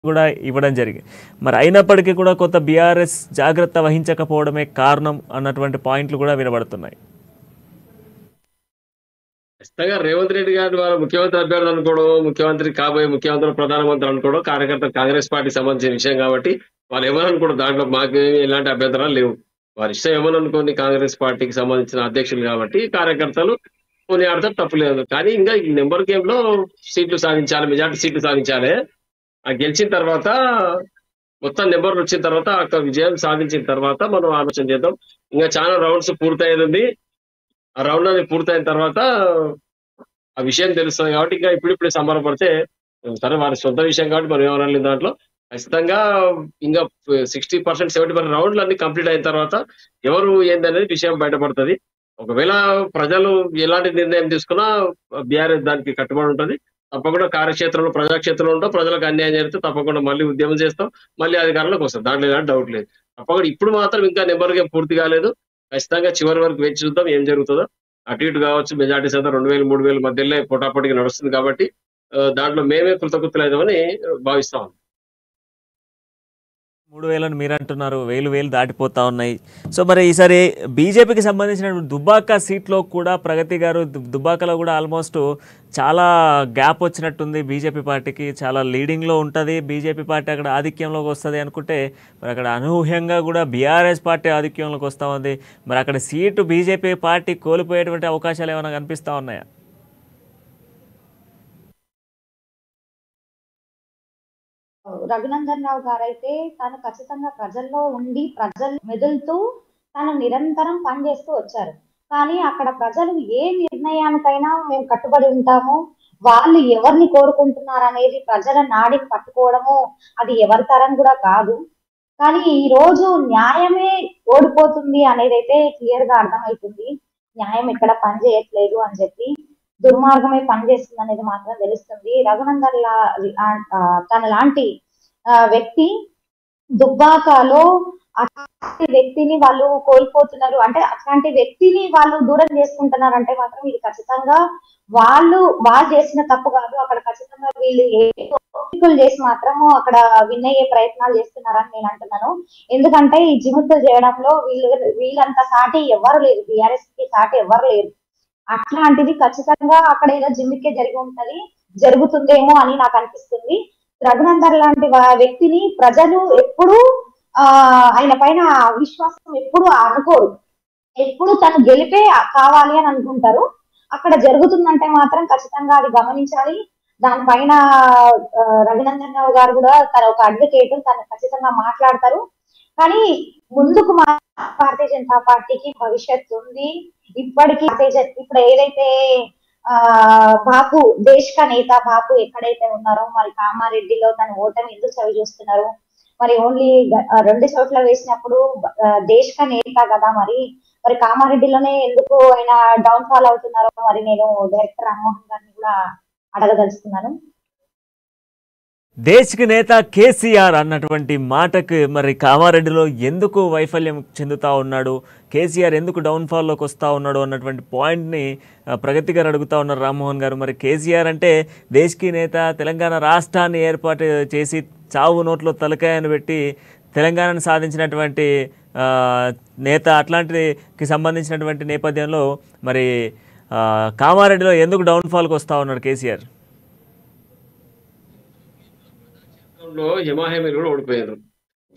కూడా ఇవ్వడం జరిగింది. మరి అయినప్పటికీ కూడా కొంత బీఆర్ఎస్ జాగ్రత్త వహించకపోవడమే కారణం అన్నటువంటి పాయింట్లు కూడా వినబడుతున్నాయి. ఖచ్చితంగా రేవంత్ రెడ్డి గారిని వాళ్ళ ముఖ్యమంత్రి అభ్యర్థి అనుకోవడం, ముఖ్యమంత్రి కాబోయే ముఖ్యమంత్రి, ప్రధానమంత్రి అనుకోవడం కార్యకర్తలు కాంగ్రెస్ పార్టీకి సంబంధించిన విషయం కాబట్టి వాళ్ళు ఏమనుకోవడం దాంట్లో మాకు ఎలాంటి అభ్యంతరాలు లేవు. వారి ఇష్టం ఏమనుకోండి, కాంగ్రెస్ పార్టీకి సంబంధించిన అధ్యక్షులు కాబట్టి కార్యకర్తలు కొన్ని ఆడతారు, తప్పు లేదు. కానీ ఇంకా ఈ నెంబర్ గేమ్ లో సీట్లు సాధించాలి, మెజార్టీ సీట్లు సాధించాలి. ఆ గెలిచిన తర్వాత మొత్తం నెంబర్లు వచ్చిన తర్వాత అక్కడ విజయం సాధించిన తర్వాత మనం ఆలోచన చేద్దాం. ఇంకా చాలా రౌండ్స్ పూర్తయ్యేది ఉంది. ఆ రౌండ్ అనేది పూర్తయిన తర్వాత ఆ విషయం తెలుస్తుంది కాబట్టి ఇంకా ఇప్పుడిప్పుడే సంబరపడితే సరే, వారి సొంత విషయం కాబట్టి మనం ఏమనాలి దాంట్లో. ఖచ్చితంగా ఇంకా 60%, 70% రౌండ్లు అన్ని కంప్లీట్ అయిన తర్వాత ఎవరు ఏందనేది విషయం బయటపడుతుంది. ఒకవేళ ప్రజలు ఎలాంటి నిర్ణయం తీసుకున్నా బీఆర్ఎస్ దానికి కట్టుబడి ఉంటుంది. తప్పకుండా కార్యక్షేత్రంలో, ప్రజాక్షేత్రంలో ఉంటాం. ప్రజలకు అన్యాయం జరిగితే తప్పకుండా మళ్ళీ ఉద్యమం చేస్తాం, మళ్ళీ అధికారంలోకి వస్తాం. దాంట్లో ఎలాంటి డౌట్ లేదు. తప్పకుండా ఇప్పుడు మాత్రం ఇంకా నెంబర్ గేమ్ పూర్తి కాలేదు. ఖచ్చితంగా చివరి వరకు వేచి చూద్దాం ఏం జరుగుతుందో. అటు ఇటు కావచ్చు, మెజార్టీ శాతం 2000, 3000 మధ్యలో పోటాపోటీగా నడుస్తుంది కాబట్టి దాంట్లో మేమే కృతకృత్యులైదామని భావిస్తాం. 3000 మీరు అంటున్నారు, 1000 దాటిపోతా ఉన్నాయి. సో మరి ఈసారి బీజేపీకి సంబంధించిన దుబ్బాక సీట్లో కూడా ప్రగతి గారు దుబ్బాకలో కూడా ఆల్మోస్ట్ చాలా గ్యాప్ వచ్చినట్టుంది. బీజేపీ పార్టీకి చాలా లీడింగ్లో ఉంటుంది. బీజేపీ పార్టీ అక్కడ ఆధిక్యంలోకి వస్తుంది అనుకుంటే మరి అక్కడ అనూహ్యంగా కూడా బీఆర్ఎస్ పార్టీ ఆధిక్యంలోకి వస్తూ ఉంది. మరి అక్కడ సీటు బీజేపీ పార్టీ కోల్పోయేటువంటి అవకాశాలు ఏమైనా కనిపిస్తూ ఉన్నాయా? రఘునందన్ రావు గారైతే తను ఖచ్చితంగా ప్రజల్లో ఉండి ప్రజలు మెదులుతూ తను నిరంతరం పనిచేస్తూ వచ్చారు. కానీ అక్కడ ప్రజలు ఏ నిర్ణయానికైనా మేము కట్టుబడి ఉంటాము, వాళ్ళు ఎవరిని కోరుకుంటున్నారు అనేది ప్రజల నాడిని పట్టుకోవడము అది ఎవరి తరం కూడా కాదు. కానీ ఈ రోజు న్యాయమే ఓడిపోతుంది అనేది అయితే క్లియర్ గా అర్థమవుతుంది. న్యాయం ఇక్కడ పని చేయట్లేదు అని చెప్పి దుర్మార్గమే పనిచేస్తుంది అనేది మాత్రం తెలుస్తుంది. రఘునందన్ తన లాంటి వ్యక్తి దుబ్బాకలో అట్లాంటి వ్యక్తిని వాళ్ళు కోల్పోతున్నారు అంటే, అట్లాంటి వ్యక్తిని వాళ్ళు దూరం చేసుకుంటున్నారు అంటే మాత్రం ఇది ఖచ్చితంగా వాళ్ళు చేసిన తప్పు కాదు. అక్కడ ఖచ్చితంగా వీళ్ళు ఎన్నికలు చేసి మాత్రము అక్కడ విన్ అయ్యే ప్రయత్నాలు చేస్తున్నారని నేను అంటున్నాను. ఎందుకంటే ఈ జిమ్ములు చేయడంలో వీళ్ళంత సాటి ఎవరు లేరు, బీఆర్ఎస్ కి సాటి ఎవరు లేరు. అట్లాంటిది ఖచ్చితంగా అక్కడ ఏదో జిమ్మికే జరుగుతుందేమో అని నాకు అనిపిస్తుంది. రఘునందన్ లాంటి వ్యక్తిని ప్రజలు ఎప్పుడు ఆయన పైన విశ్వాసం ఎప్పుడు అనుకోరు, ఎప్పుడు తను గెలిపే కావాలి అని అనుకుంటారు. అక్కడ జరుగుతుందంటే మాత్రం ఖచ్చితంగా అది గమనించాలి. దానిపైన రఘునందన్ రావు గారు కూడా తన ఒక అడ్వకేట్, తను ఖచ్చితంగా మాట్లాడతారు. కానీ ముందుకు భారతీయ జనతా పార్టీకి భవిష్యత్తు ఉంది. ఇప్పటికీ ఇప్పుడు ఏదైతే బాపు దేశ్ కా నేత బాపు ఎక్కడైతే ఉన్నారో మరి కామారెడ్డిలో తన ఓటమి ఎందుకు చవి చూస్తున్నారు? మరి ఓన్లీ 2 చోట్ల వేసినప్పుడు దేశ్ కా నేత కదా, మరి కామారెడ్డిలోనే ఎందుకు ఆయన డౌన్ ఫాల్ అవుతున్నారో మరి నేను డైరెక్టర్ రామ్మోహన్ గారిని కూడా అడగదలుచుకున్నాను. దేశకి నేత కేసీఆర్ అన్నటువంటి మాటకు మరి కామారెడ్డిలో ఎందుకు వైఫల్యం చెందుతూ ఉన్నాడు, కేసీఆర్ ఎందుకు డౌన్ఫాల్లోకి వస్తూ ఉన్నాడు అన్నటువంటి పాయింట్ని ప్రగతి గారు అడుగుతూ ఉన్నారు రామ్మోహన్ గారు. మరి కేసీఆర్ అంటే దేశకి నేత, తెలంగాణ రాష్ట్రాన్ని ఏర్పాటు చేసి చావు నోట్లో తలకాయను పెట్టి తెలంగాణను సాధించినటువంటి నేత. అట్లాంటికి సంబంధించినటువంటి నేపథ్యంలో మరి కామారెడ్డిలో ఎందుకు డౌన్ఫాల్కి వస్తూ ఉన్నాడు కేసీఆర్? హిమాహేమీలు కూడా ఓడిపోయారు.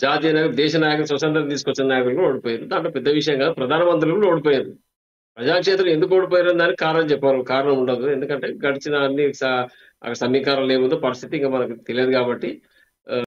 జాతీయ నాయకులు, దేశ నాయకులు, స్వతంత్రం తీసుకొచ్చిన నాయకులు కూడా ఓడిపోయారు. దాంట్లో పెద్ద విషయం కాదు. ప్రధానమంత్రులు కూడా ఓడిపోయారు. ప్రజాక్షేత్రం ఎందుకు ఓడిపోయారు దానికి కారణం చెప్పారు, కారణం ఉండదు. ఎందుకంటే గడిచిన అన్ని సమీకరణలు ఏముందో పరిస్థితి ఇంకా మనకు తెలియదు కాబట్టి